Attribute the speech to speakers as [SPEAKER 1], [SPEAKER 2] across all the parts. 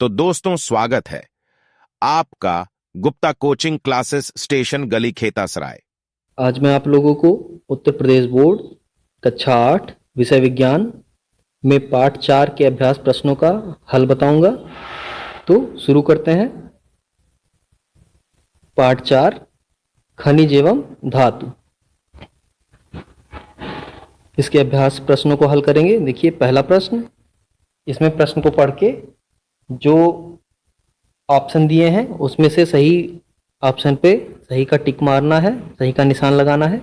[SPEAKER 1] तो दोस्तों, स्वागत है आपका गुप्ता कोचिंग क्लासेस स्टेशन गली खेतासराय।
[SPEAKER 2] आज मैं आप लोगों को उत्तर प्रदेश बोर्ड कक्षा 8 विषय विज्ञान में पाठ 4 के अभ्यास प्रश्नों का हल बताऊंगा। तो शुरू करते हैं। पाठ 4 खनिज एवं धातु। इसके अभ्यास प्रश्नों को हल करेंगे। देखिए पहला प्रश्न, इसमें प्रश्न को पढ़ के जो ऑप्शन दिए हैं उसमें से सही ऑप्शन पे सही का टिक मारना है, सही का निशान लगाना है।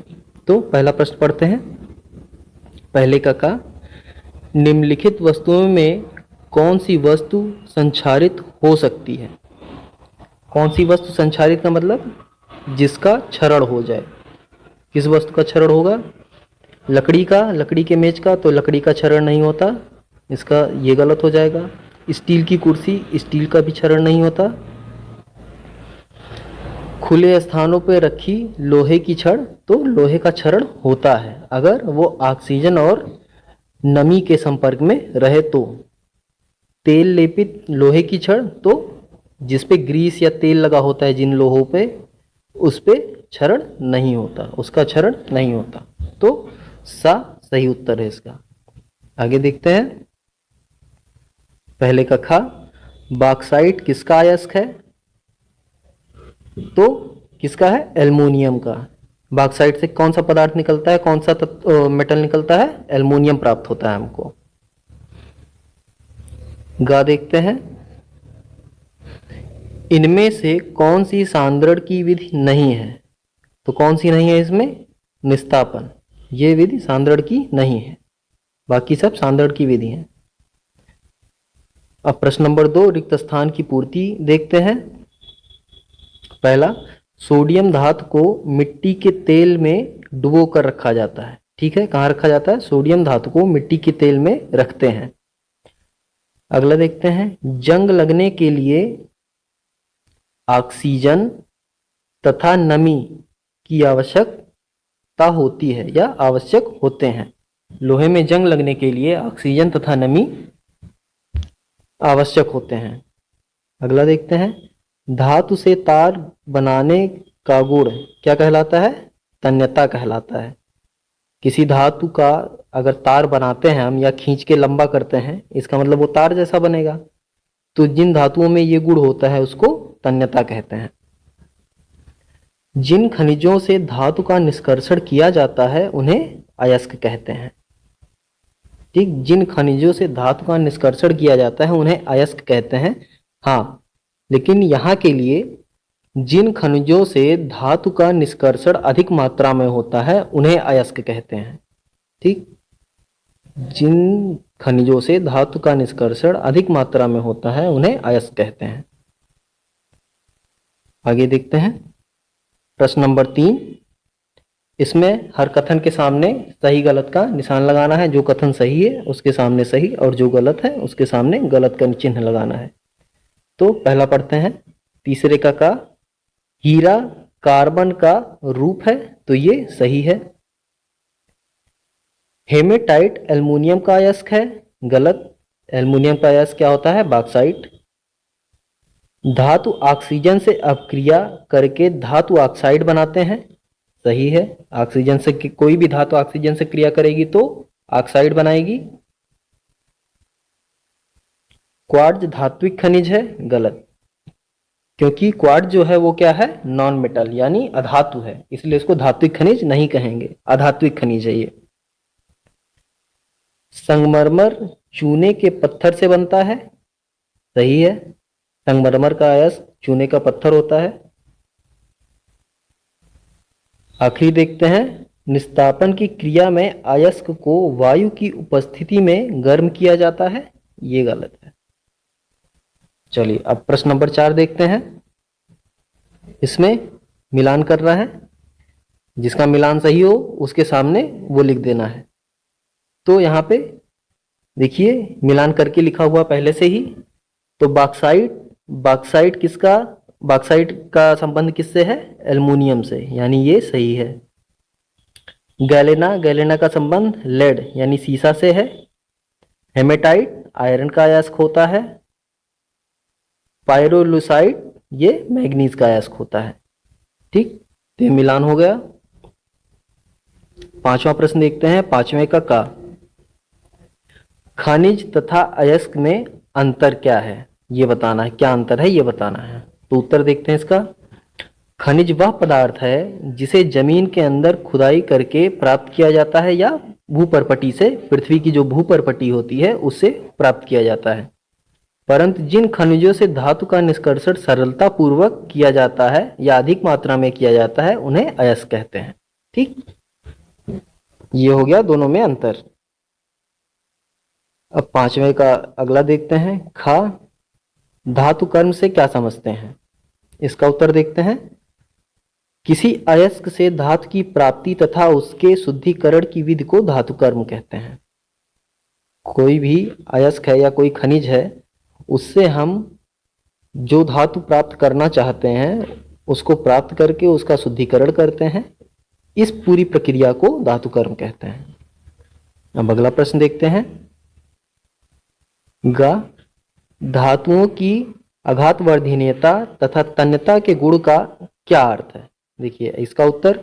[SPEAKER 2] तो पहला प्रश्न पढ़ते हैं। पहले का निम्नलिखित वस्तुओं में कौन सी वस्तु संक्षारित हो सकती है। कौन सी वस्तु संक्षारित का मतलब जिसका क्षरण हो जाए। किस वस्तु का क्षरण होगा? लकड़ी का, लकड़ी के मेज का, तो लकड़ी का क्षरण नहीं होता, इसका ये गलत हो जाएगा। स्टील की कुर्सी, स्टील का भी क्षरण नहीं होता। खुले स्थानों पर रखी लोहे की छड़, तो लोहे का क्षरण होता है अगर वो ऑक्सीजन और नमी के संपर्क में रहे तो। तेल लेपित लोहे की छड़, तो जिस पे ग्रीस या तेल लगा होता है जिन लोहों पे, उस पे क्षरण नहीं होता, उसका क्षरण नहीं होता। तो सा सही उत्तर है इसका। आगे देखते हैं। पहले का खा, बॉक्साइट किसका अयस्क है? तो किसका है? एल्युमिनियम का। बॉक्साइट से कौन सा पदार्थ निकलता है, कौन सा मेटल निकलता है? एल्युमिनियम प्राप्त होता है हमको। गा देखते हैं। इनमें से कौन सी सांद्रण की विधि नहीं है? तो कौन सी नहीं है इसमें? निस्तापन। ये विधि सांद्रण की नहीं है, बाकी सब सांद्रण की विधि है। अब प्रश्न नंबर 2 रिक्त स्थान की पूर्ति देखते हैं। पहला, सोडियम धातु को मिट्टी के तेल में डुबो कर रखा जाता है। ठीक है, कहाँ रखा जाता है? सोडियम धातु को मिट्टी के तेल में रखते हैं। अगला देखते हैं। जंग लगने के लिए ऑक्सीजन तथा नमी की आवश्यकता होती है या आवश्यक होते हैं। लोहे में जंग लगने के लिए ऑक्सीजन तथा नमी आवश्यक होते हैं। अगला देखते हैं। धातु से तार बनाने का गुण क्या कहलाता है? तन्यता कहलाता है। किसी धातु का अगर तार बनाते हैं हम या खींच के लंबा करते हैं, इसका मतलब वो तार जैसा बनेगा। तो जिन धातुओं में ये गुण होता है उसको तन्यता कहते हैं। जिन खनिजों से धातु का निष्कर्षण किया जाता है उन्हें अयस्क कहते हैं। ठीक, जिन खनिजों से धातु का निष्कर्षण किया जाता है उन्हें अयस्क कहते हैं। हाँ, लेकिन यहाँ के लिए जिन खनिजों से धातु का निष्कर्षण अधिक मात्रा में होता है उन्हें अयस्क कहते हैं। ठीक, जिन खनिजों से धातु का निष्कर्षण अधिक मात्रा में होता है उन्हें अयस्क कहते हैं। आगे देखते हैं। प्रश्न नंबर 3, इसमें हर कथन के सामने सही गलत का निशान लगाना है। जो कथन सही है उसके सामने सही और जो गलत है उसके सामने गलत का चिन्ह लगाना है। तो पहला पढ़ते हैं। तीसरे का हीरा कार्बन का रूप है, तो ये सही है। हेमेटाइट एल्युमिनियम का अयस्क है, गलत। एल्युमिनियम का अयस्क क्या होता है? बॉक्साइट। धातु ऑक्सीजन से अपक्रिया करके धातु ऑक्साइड बनाते हैं, सही है। ऑक्सीजन से कोई भी धातु ऑक्सीजन से क्रिया करेगी तो ऑक्साइड बनाएगी। क्वार्ट्ज धात्विक खनिज है, गलत, क्योंकि क्वार्ट्ज जो है वो क्या है? नॉन मेटल यानी अधातु है, इसलिए इसको धात्विक खनिज नहीं कहेंगे, अधात्विक खनिज है ये। संगमरमर चूने के पत्थर से बनता है, सही है। संगमरमर का अयस्क चूने का पत्थर होता है। आखिरी देखते हैं। निस्तापन की क्रिया में अयस्क को वायु की उपस्थिति में गर्म किया जाता है, ये गलत है। चलिए अब प्रश्न नंबर 4 देखते हैं। इसमें मिलान कर रहा है, जिसका मिलान सही हो उसके सामने वो लिख देना है। तो यहाँ पे देखिए मिलान करके लिखा हुआ पहले से ही। तो बॉक्साइट किसका? बॉक्साइट का संबंध किससे है? एल्युमिनियम से, यानी ये सही है। गैलेना का संबंध लेड यानी सीसा से है। हेमेटाइट आयरन का अयस्क होता है। पायरोलुसाइड ये मैग्नीज का अयस्क होता है। ठीक, तो ये मिलान हो गया। पांचवा प्रश्न देखते हैं, पांचवें का खनिज तथा अयस्क में अंतर क्या है ये बताना है, क्या अंतर है ये बताना है। तो उत्तर देखते हैं इसका। खनिज वह पदार्थ है जिसे जमीन के अंदर खुदाई करके प्राप्त किया जाता है या भूपर्पटी से, पृथ्वी की जो भूपर्पटी होती है उससे प्राप्त किया जाता है। परंतु जिन खनिजों से धातु का निष्कर्षण सरलता पूर्वक किया जाता है या अधिक मात्रा में किया जाता है उन्हें अयस्क कहते हैं। ठीक, ये हो गया दोनों में अंतर। अब पांचवें का अगला देखते हैं, खा धातु कर्म से क्या समझते हैं। इसका उत्तर देखते हैं। किसी अयस्क से धातु की प्राप्ति तथा उसके शुद्धिकरण की विधि को धातु कर्म कहते हैं। कोई भी अयस्क है या कोई खनिज है, उससे हम जो धातु प्राप्त करना चाहते हैं उसको प्राप्त करके उसका शुद्धिकरण करते हैं, इस पूरी प्रक्रिया को धातु कर्म कहते हैं। अब अगला प्रश्न देखते हैं, ग धातुओं की आघातवर्धनीयता तथा तन्यता के गुण का क्या अर्थ है। देखिए इसका उत्तर,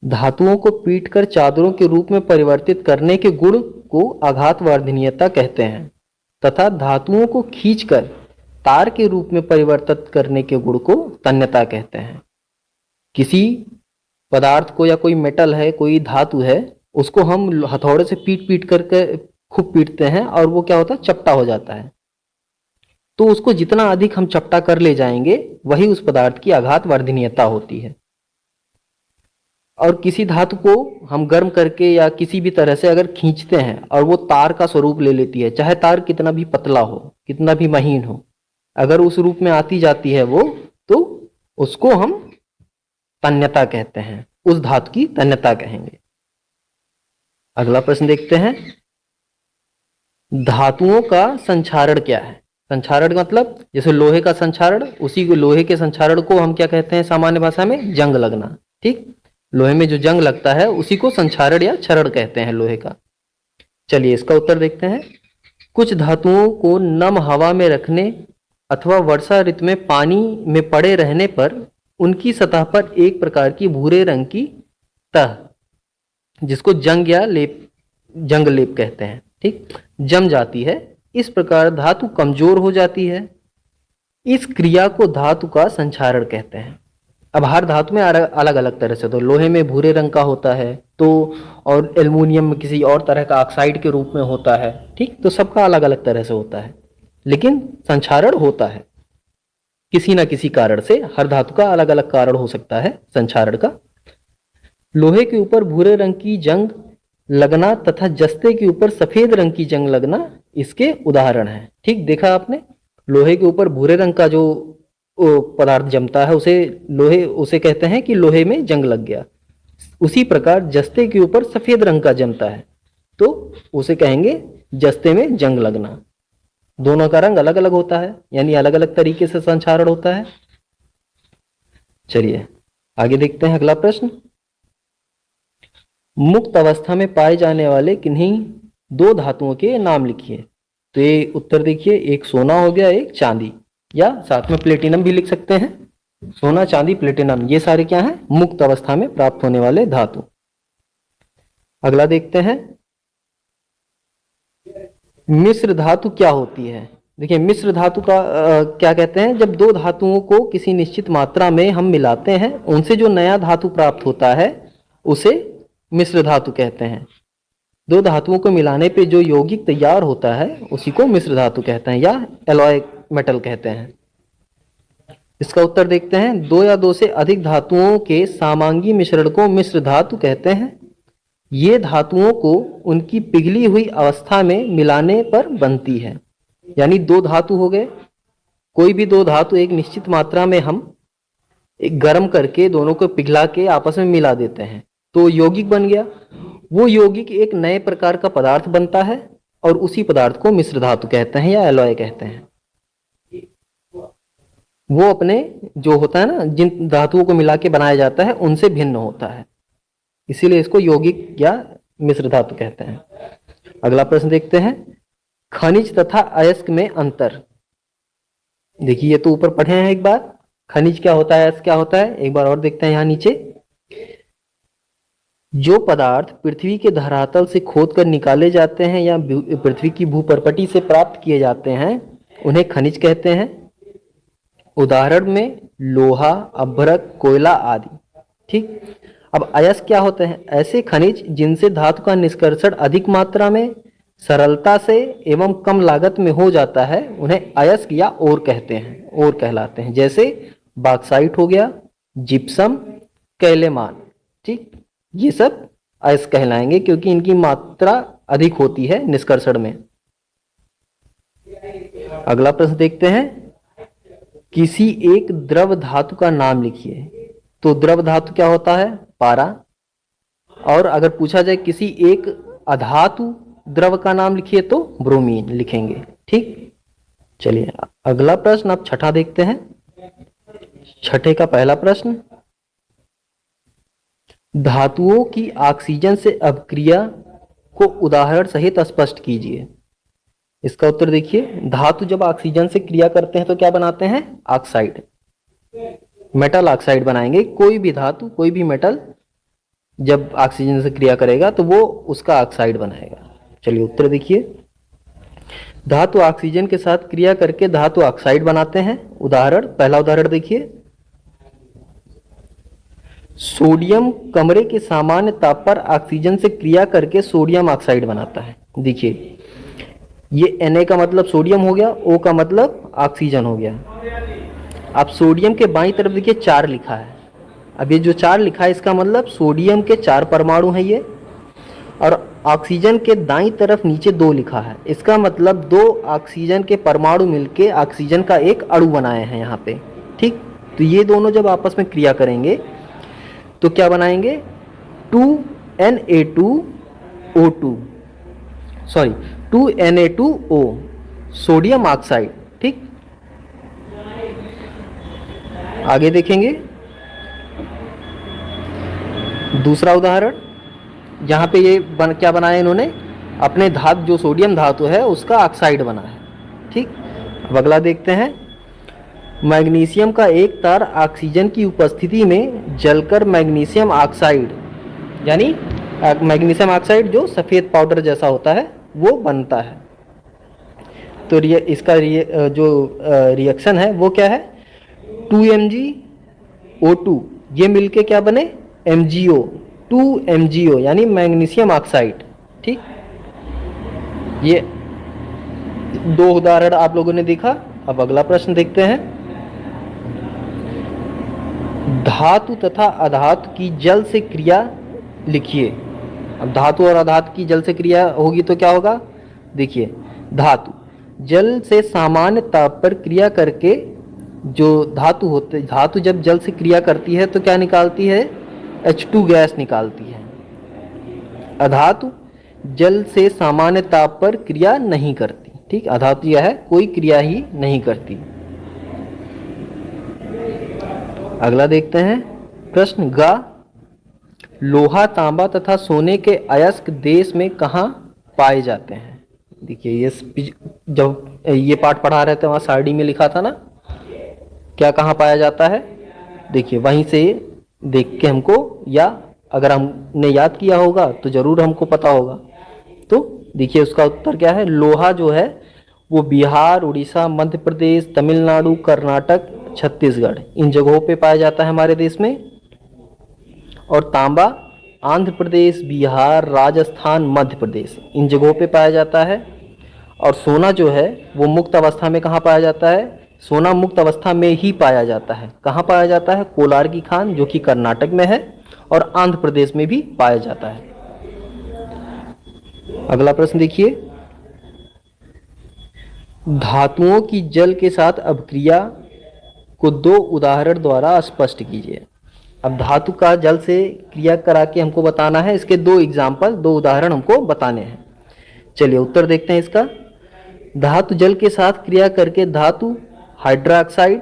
[SPEAKER 2] धातुओं को पीटकर चादरों के रूप में परिवर्तित करने के गुण को आघातवर्धनीयता कहते हैं तथा धातुओं को खींचकर तार के रूप में परिवर्तित करने के गुण को तन्यता कहते हैं। किसी पदार्थ को या कोई मेटल है, कोई धातु है, उसको हम हथौड़े से पीट पीट करके खूब पीटते हैं और वो क्या होता है, चपटा हो जाता है। तो उसको जितना अधिक हम चपटा कर ले जाएंगे वही उस पदार्थ की आघातवर्धनीयता होती है। और किसी धातु को हम गर्म करके या किसी भी तरह से अगर खींचते हैं और वो तार का स्वरूप ले लेती है, चाहे तार कितना भी पतला हो, कितना भी महीन हो, अगर उस रूप में आती जाती है वो, तो उसको हम तन्यता कहते हैं, उस धातु की तन्यता कहेंगे। अगला प्रश्न देखते हैं, धातुओं का संक्षारण क्या है। संक्षारण मतलब जैसे लोहे का संक्षारण, उसी को लोहे के संक्षारण को हम क्या कहते हैं सामान्य भाषा में, जंग लगना। ठीक, लोहे में जो जंग लगता है उसी को संक्षारण या क्षरण कहते हैं लोहे का। चलिए इसका उत्तर देखते हैं। कुछ धातुओं को नम हवा में रखने अथवा वर्षा ऋतु में पानी में पड़े रहने पर उनकी सतह पर एक प्रकार की भूरे रंग की तह, जिसको जंग या लेप, जंग लेप कहते हैं, ठीक, जम जाती है। इस प्रकार धातु कमजोर हो जाती है। इस क्रिया को धातु का संक्षारण कहते हैं। अब हर धातु में अलग अलग तरह से, तो लोहे में भूरे रंग का होता है, तो और एल्युमिनियम में किसी और तरह का ऑक्साइड के रूप में होता है। ठीक, तो सबका अलग अलग तरह से होता है, लेकिन संक्षारण होता है किसी ना किसी कारण से। हर धातु का अलग अलग कारण हो सकता है संक्षारण का। लोहे के ऊपर भूरे रंग की जंग लगना तथा जस्ते के ऊपर सफेद रंग की जंग लगना इसके उदाहरण है। ठीक, देखा आपने, लोहे के ऊपर भूरे रंग का जो पदार्थ जमता है उसे कहते हैं कि लोहे में जंग लग गया। उसी प्रकार जस्ते के ऊपर सफेद रंग का जमता है तो उसे कहेंगे जस्ते में जंग लगना। दोनों का रंग अलग अलग होता है, यानी अलग अलग तरीके से संक्षारण होता है। चलिए आगे देखते हैं अगला प्रश्न। मुक्त अवस्था में पाए जाने वाले किन्हीं दो धातुओं के नाम लिखिए। तो ये उत्तर देखिए, एक सोना हो गया, एक चांदी, या साथ में प्लेटिनम भी लिख सकते हैं। सोना, चांदी, प्लेटिनम, ये सारे क्या हैं, मुक्त अवस्था में प्राप्त होने वाले धातु। अगला देखते हैं, मिश्र धातु क्या होती है। देखिए मिश्र धातु का क्या कहते हैं, जब दो धातुओं को किसी निश्चित मात्रा में हम मिलाते हैं, उनसे जो नया धातु प्राप्त होता है उसे मिश्र धातु कहते हैं। दो धातुओं को मिलाने पे जो यौगिक तैयार होता है उसी को मिश्र धातु कहते हैं या एलॉय मेटल कहते हैं। इसका उत्तर देखते हैं, दो या दो से अधिक धातुओं के सामांगी मिश्रण को मिश्र धातु कहते हैं। ये धातुओं को उनकी पिघली हुई अवस्था में मिलाने पर बनती है। यानी दो धातु हो गए, कोई भी दो धातु एक निश्चित मात्रा में हम एक गर्म करके दोनों को पिघला के आपस में मिला देते हैं तो यौगिक बन गया। वो यौगिक एक नए प्रकार का पदार्थ बनता है और उसी पदार्थ को मिश्र धातु कहते हैं या एलॉय कहते हैं। वो अपने जो होता है ना, जिन धातुओं को मिला के बनाया जाता है उनसे भिन्न होता है, इसीलिए इसको यौगिक या मिश्र धातु कहते हैं। अगला प्रश्न देखते हैं, खनिज तथा अयस्क में अंतर। देखिए ये तो ऊपर पढ़े हैं एक बार, खनिज क्या होता है, अयस्क क्या होता है, एक बार और देखते हैं यहाँ नीचे। जो पदार्थ पृथ्वी के धरातल से खोदकर निकाले जाते हैं या पृथ्वी की भूपर्पटी से प्राप्त किए जाते हैं उन्हें खनिज कहते हैं। उदाहरण में लोहा, अभ्रक, कोयला आदि। ठीक, अब अयस्क क्या होते हैं? ऐसे खनिज जिनसे धातु का निष्कर्षण अधिक मात्रा में, सरलता से एवं कम लागत में हो जाता है उन्हें अयस्क या ओर कहते हैं, ओर कहलाते हैं। जैसे बॉक्साइट हो गया, जिप्सम, कैलेमान। ठीक, ये सब अयस्क कहलाएंगे क्योंकि इनकी मात्रा अधिक होती है निष्कर्षण में। अगला प्रश्न देखते हैं, किसी एक द्रव धातु का नाम लिखिए। तो द्रव धातु क्या होता है? पारा। और अगर पूछा जाए किसी एक अधातु द्रव का नाम लिखिए तो ब्रोमीन लिखेंगे। ठीक, चलिए अगला प्रश्न, अब छठा देखते हैं। छठे का पहला प्रश्न, धातुओं की ऑक्सीजन से अपक्रिया को उदाहरण सहित स्पष्ट कीजिए। इसका उत्तर देखिए, धातु जब ऑक्सीजन से क्रिया करते हैं तो क्या बनाते हैं? ऑक्साइड, मेटल ऑक्साइड बनाएंगे। कोई भी धातु, कोई भी मेटल जब ऑक्सीजन से क्रिया करेगा तो वो उसका ऑक्साइड बनाएगा। चलिए उत्तर देखिए, धातु ऑक्सीजन के साथ क्रिया करके धातु ऑक्साइड बनाते हैं। उदाहरण, पहला उदाहरण देखिए, सोडियम कमरे के सामान्य ताप पर ऑक्सीजन से क्रिया करके सोडियम ऑक्साइड बनाता है। देखिए ये Na का मतलब सोडियम हो गया, O का मतलब ऑक्सीजन हो गया। अब सोडियम के बाईं तरफ देखिए 4 लिखा है। अब ये जो 4 लिखा है इसका मतलब सोडियम के 4 परमाणु हैं ये, और ऑक्सीजन के दाईं तरफ नीचे 2 लिखा है। इसका मतलब 2 ऑक्सीजन के परमाणु मिलके ऑक्सीजन का एक अणु बनाए हैं यहाँ पे। ठीक, तो ये दोनों जब आपस में क्रिया करेंगे तो क्या बनाएंगे? 2Na2O2, sorry 2Na2O, sodium oxide. ठीक, आगे देखेंगे दूसरा उदाहरण। यहाँ पे ये क्या बनाया इन्होंने? अपने धातु, जो सोडियम धातु है उसका ऑक्साइड बना है। ठीक, अब अगला देखते हैं, मैग्नीशियम का एक तार ऑक्सीजन की उपस्थिति में जलकर मैग्नीशियम ऑक्साइड, यानी मैग्नीशियम ऑक्साइड जो सफ़ेद पाउडर जैसा होता है वो बनता है। तो इसका जो रिएक्शन है वो क्या है? 2MgO2, ये मिलके क्या बने? MgO, 2MgO यानी मैग्नीशियम ऑक्साइड। ठीक, ये 2 उदाहरण आप लोगों ने देखा। अब अगला प्रश्न देखते हैं, धातु तथा अधातु की जल से क्रिया लिखिए। अब धातु और अधातु की जल से क्रिया होगी तो क्या होगा? देखिए, धातु जल से सामान्य ताप पर क्रिया करके, जो धातु जब जल से क्रिया करती है तो क्या निकालती है? H2 गैस निकालती है। अधातु जल से सामान्य ताप पर क्रिया नहीं करती। ठीक, अधातु यह है कोई क्रिया ही नहीं करती। अगला देखते हैं प्रश्न गा, लोहा, तांबा तथा सोने के अयस्क देश में कहाँ पाए जाते हैं? देखिए ये जब ये पाठ पढ़ा रहे थे वहाँ सारणी में लिखा था ना, क्या कहाँ पाया जाता है? देखिए वहीं से देख के हमको, या अगर हमने याद किया होगा तो ज़रूर हमको पता होगा। तो देखिए उसका उत्तर क्या है? लोहा जो है वो बिहार, उड़ीसा, मध्य प्रदेश, तमिलनाडु, कर्नाटक, छत्तीसगढ़, इन जगहों पे पाया जाता है हमारे देश में। और तांबा आंध्र प्रदेश, बिहार, राजस्थान, मध्य प्रदेश, इन जगहों पे पाया जाता है। और सोना जो है वो मुक्त अवस्था में कहाँ पाया जाता है? सोना मुक्त अवस्था में ही पाया जाता है। कहाँ पाया जाता है? कोलार की खान जो कि कर्नाटक में है, और आंध्र प्रदेश में भी पाया जाता है। अगला प्रश्न देखिए, धातुओं की जल के साथ अपक्रिया को 2 उदाहरण द्वारा स्पष्ट कीजिए। अब धातु का जल से क्रिया करा के हमको बताना है, इसके 2 एग्जाम्पल, 2 उदाहरण हमको बताने हैं। चलिए उत्तर देखते हैं इसका। धातु जल के साथ क्रिया करके धातु हाइड्रोक्साइड,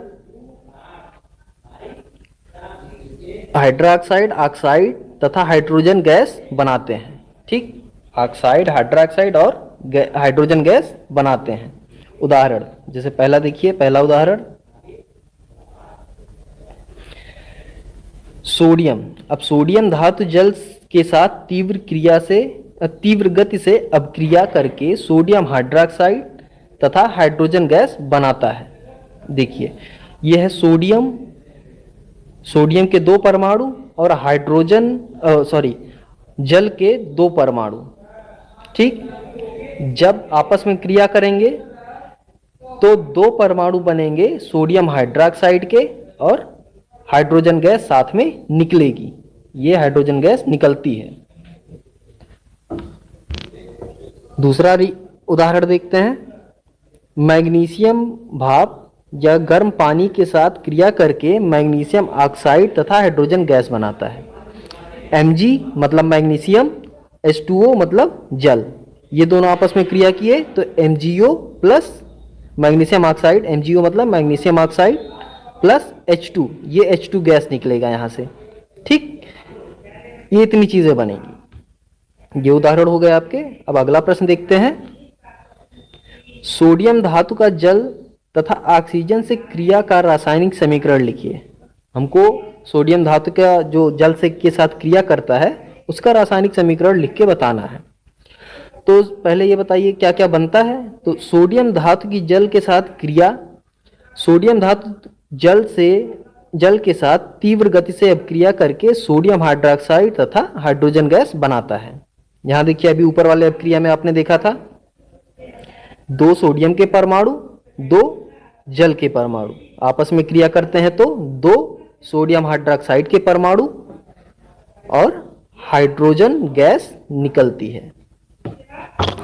[SPEAKER 2] ऑक्साइड तथा हाइड्रोजन गैस बनाते हैं। ठीक, ऑक्साइड, हाइड्रोक्साइड और हाइड्रोजन गैस बनाते हैं। उदाहरण जैसे पहला देखिए, पहला उदाहरण, सोडियम, अब सोडियम धातु जल के साथ तीव्र गति से अपक्रिया करके सोडियम हाइड्रोक्साइड तथा हाइड्रोजन गैस बनाता है। देखिए यह है सोडियम के 2 परमाणु और जल के 2 परमाणु। ठीक, जब आपस में क्रिया करेंगे तो 2 परमाणु बनेंगे सोडियम हाइड्रोक्साइड के और हाइड्रोजन गैस साथ में निकलेगी। ये हाइड्रोजन गैस निकलती है। दूसरा उदाहरण देखते हैं। मैग्नीशियम भाप या गर्म पानी के साथ क्रिया करके मैग्नीशियम ऑक्साइड तथा हाइड्रोजन गैस बनाता है। Mg मतलब मैग्नीशियम, H2O मतलब जल, ये दोनों आपस में क्रिया किए तो MgO plus magnesium oxide, MgO मतलब मैग्नीशियम ऑक्साइड प्लस H2, ये H2 गैस निकलेगा यहाँ से। ठीक, ये इतनी चीजें बनेंगी। ये उदाहरण हो गए आपके। अब अगला प्रश्न देखते हैं। सोडियम धातु का जल तथा ऑक्सीजन से क्रिया का रासायनिक समीकरण लिखिए। हमको सोडियम धातु का जो जल से के साथ क्रिया करता है उसका रासायनिक समीकरण लिख के बताना है। तो पहले ये बताइए क्या क्या बनता है। तो सोडियम धातु की जल के साथ क्रिया, सोडियम धातु जल के साथ तीव्र गति से अपक्रिया करके सोडियम हाइड्रोक्साइड तथा हाइड्रोजन गैस बनाता है। यहाँ देखिए अभी ऊपर वाले अपक्रिया में आपने देखा था 2 सोडियम के परमाणु, 2 जल के परमाणु आपस में क्रिया करते हैं तो 2 सोडियम हाइड्रोक्साइड के परमाणु और हाइड्रोजन गैस निकलती है।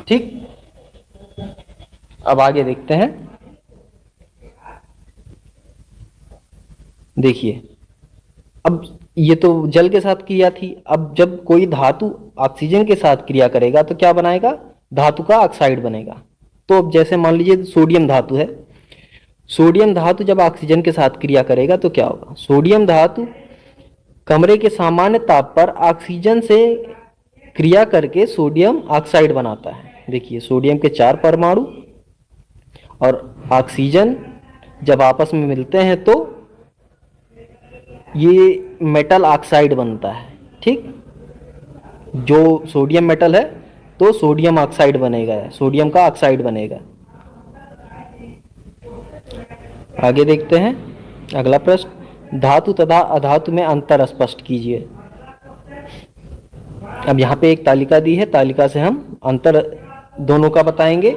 [SPEAKER 2] ठीक, अब आगे देखते हैं। देखिए अब ये तो जल के साथ क्रिया थी। अब जब कोई धातु ऑक्सीजन के साथ क्रिया करेगा तो क्या बनाएगा, धातु का ऑक्साइड बनेगा। तो अब जैसे मान लीजिए सोडियम धातु है, सोडियम धातु जब ऑक्सीजन के साथ क्रिया करेगा तो क्या होगा, सोडियम धातु कमरे के सामान्य ताप पर ऑक्सीजन से क्रिया करके सोडियम ऑक्साइड बनाता है। देखिए सोडियम के 4 परमाणु और ऑक्सीजन जब आपस में मिलते हैं तो ये मेटल ऑक्साइड बनता है। ठीक, जो सोडियम मेटल है तो सोडियम ऑक्साइड बनेगा, सोडियम का ऑक्साइड बनेगा। आगे देखते हैं अगला प्रश्न। धातु तथा अधातु में अंतर स्पष्ट कीजिए। अब यहाँ पे एक तालिका दी है, तालिका से हम अंतर दोनों का बताएंगे,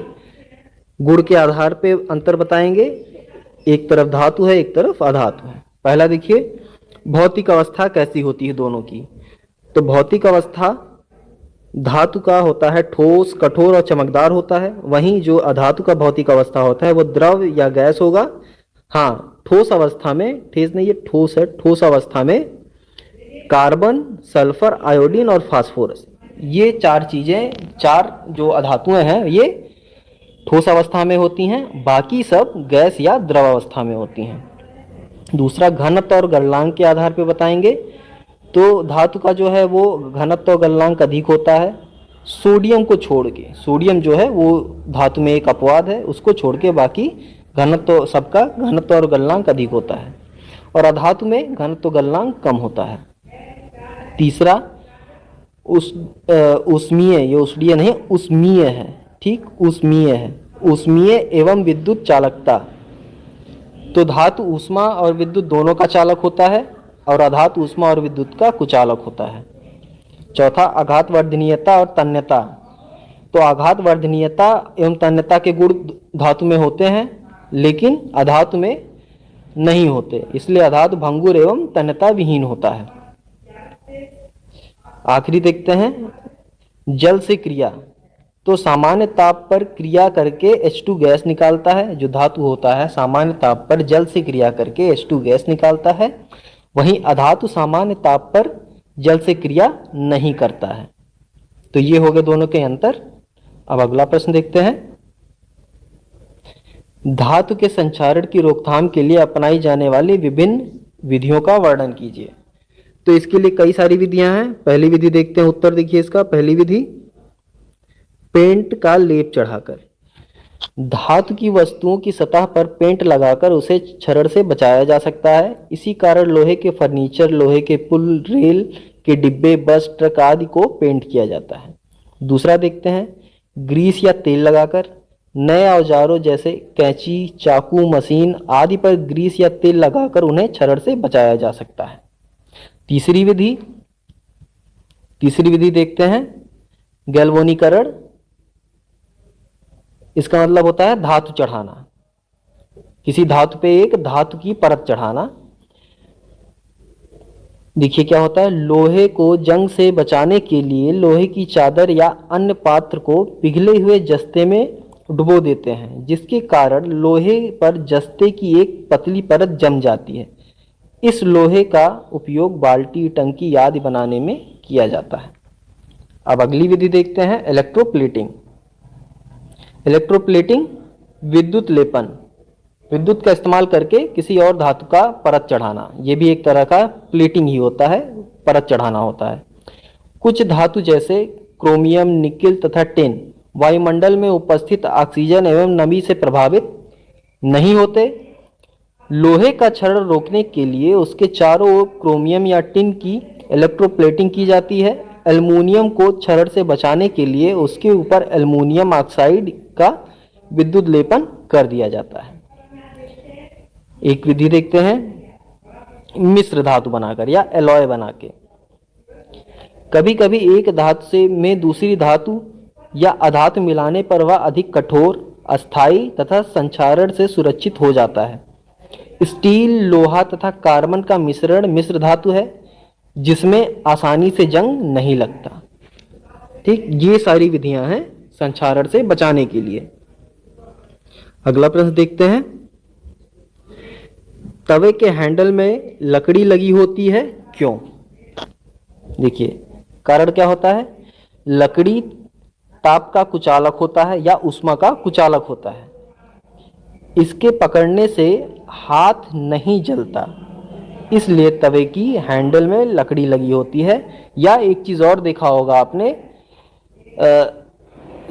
[SPEAKER 2] गुण के आधार पे अंतर बताएंगे। एक तरफ धातु है, एक तरफ अधातु है। पहला देखिए भौतिक अवस्था कैसी होती है दोनों की। तो भौतिक अवस्था धातु का होता है ठोस, कठोर और चमकदार होता है। वहीं जो अधातु का भौतिक अवस्था होता है वो द्रव या गैस होगा। हाँ, ठोस अवस्था में, ठोस नहीं ये ठोस है, ठोस अवस्था में कार्बन, सल्फर, आयोडीन और फास्फोरस, ये 4 चीजें, 4 जो अधातुएं हैं ये ठोस अवस्था में होती हैं, बाकी सब गैस या द्रव अवस्था में होती हैं। दूसरा घनत्व और गलनांक के आधार पर बताएंगे। तो धातु का जो है वो घनत्व और गलनांक अधिक होता है सोडियम को छोड़ के। सोडियम जो है वो धातु में एक अपवाद है, उसको छोड़ के बाकी घनत्व, सबका घनत्व और गलनांक अधिक होता है। और अधातु में घनत्व गलनांक कम होता है। तीसरा उष्मीय, ये उष्णीय नहीं उष्मीय है। ठीक, उष्मीय है, उष्मीय एवं विद्युत चालकता। तो धातु ऊष्मा और विद्युत दोनों का चालक होता है और अधातु ऊष्मा और विद्युत का कुचालक होता है। चौथा आघात वर्धनीयता और तन्यता। तो आघात वर्धनीयता एवं तन्यता के गुण धातु में होते हैं लेकिन अधातु में नहीं होते, इसलिए अधातु भंगुर एवं तन्यता विहीन होता है। आखिरी देखते हैं जल से क्रिया। तो सामान्य ताप पर क्रिया करके H2 गैस निकालता है। जो धातु होता है सामान्य ताप पर जल से क्रिया करके H2 गैस निकालता है, वहीं अधातु सामान्य ताप पर जल से क्रिया नहीं करता है। तो ये हो गए दोनों के अंतर। अब अगला प्रश्न देखते हैं। धातु के संक्षारण की रोकथाम के लिए अपनाई जाने वाली विभिन्न विधियों का वर्णन कीजिए। तो इसके लिए कई सारी विधियां हैं। पहली विधि देखते हैं, उत्तर देखिए इसका। पहली विधि पेंट का लेप चढ़ाकर। धातु की वस्तुओं की सतह पर पेंट लगाकर उसे क्षरण से बचाया जा सकता है। इसी कारण लोहे के फर्नीचर, लोहे के पुल, रेल के डिब्बे, बस, ट्रक आदि को पेंट किया जाता है। दूसरा देखते हैं, ग्रीस या तेल लगाकर। नए औजारों जैसे कैंची, चाकू, मशीन आदि पर ग्रीस या तेल लगाकर उन्हें क्षरण से बचाया जा सकता है। तीसरी विधि देखते हैं, गैल्वेनीकरण। इसका मतलब होता है धातु चढ़ाना, किसी धातु पे एक धातु की परत चढ़ाना। देखिए क्या होता है, लोहे को जंग से बचाने के लिए लोहे की चादर या अन्य पात्र को पिघले हुए जस्ते में डुबो देते हैं, जिसके कारण लोहे पर जस्ते की एक पतली परत जम जाती है। इस लोहे का उपयोग बाल्टी, टंकी आदि बनाने में किया जाता है। अब अगली विधि देखते हैं, इलेक्ट्रोप्लेटिंग। इलेक्ट्रोप्लेटिंग विद्युत लेपन, विद्युत का इस्तेमाल करके किसी और धातु का परत चढ़ाना, यह भी एक तरह का प्लेटिंग ही होता है, परत चढ़ाना होता है। कुछ धातु जैसे क्रोमियम, निकेल तथा टिन वायुमंडल में उपस्थित ऑक्सीजन एवं नमी से प्रभावित नहीं होते। लोहे का क्षरण रोकने के लिए उसके चारों ओर क्रोमियम या टिन की इलेक्ट्रोप्लेटिंग की जाती है। एल्युमिनियम को क्षरण से बचाने के लिए उसके ऊपर एल्युमिनियम ऑक्साइड का विद्युत लेपन कर दिया जाता है। एक विधि देखते हैं, मिश्र धातु बनाकर या एलॉय बना के। कभी कभी एक धातु से में दूसरी धातु या अधातु मिलाने पर वह अधिक कठोर, अस्थायी तथा संक्षारण से सुरक्षित हो जाता है। स्टील, लोहा तथा कार्बन का मिश्रण मिश्र धातु है, जिसमें आसानी से जंग नहीं लगता। ठीक, ये सारी विधियां हैं संक्षारण से बचाने के लिए। अगला प्रश्न देखते हैं, तवे के हैंडल में लकड़ी लगी होती है, क्यों? देखिए कारण क्या होता है, लकड़ी ताप का कुचालक होता है या ऊष्मा का कुचालक होता है। इसके पकड़ने से हाथ नहीं जलता, इसलिए तवे की हैंडल में लकड़ी लगी होती है। या एक चीज़ और देखा होगा आपने,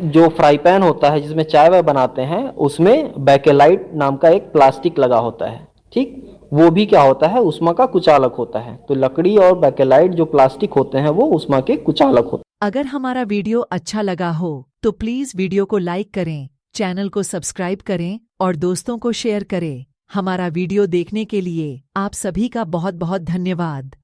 [SPEAKER 2] जो फ्राई पैन होता है जिसमें चाय वाय बनाते हैं, उसमें बैकेलाइट नाम का एक प्लास्टिक लगा होता है। ठीक, वो भी क्या होता है, ऊष्मा का कुचालक होता है। तो लकड़ी और बैकेलाइट जो प्लास्टिक होते हैं वो ऊष्मा के कुचालक होते हैं।
[SPEAKER 3] अगर हमारा वीडियो अच्छा लगा हो तो प्लीज़ वीडियो को लाइक करें, चैनल को सब्सक्राइब करें और दोस्तों को शेयर करें। हमारा वीडियो देखने के लिए आप सभी का बहुत बहुत धन्यवाद।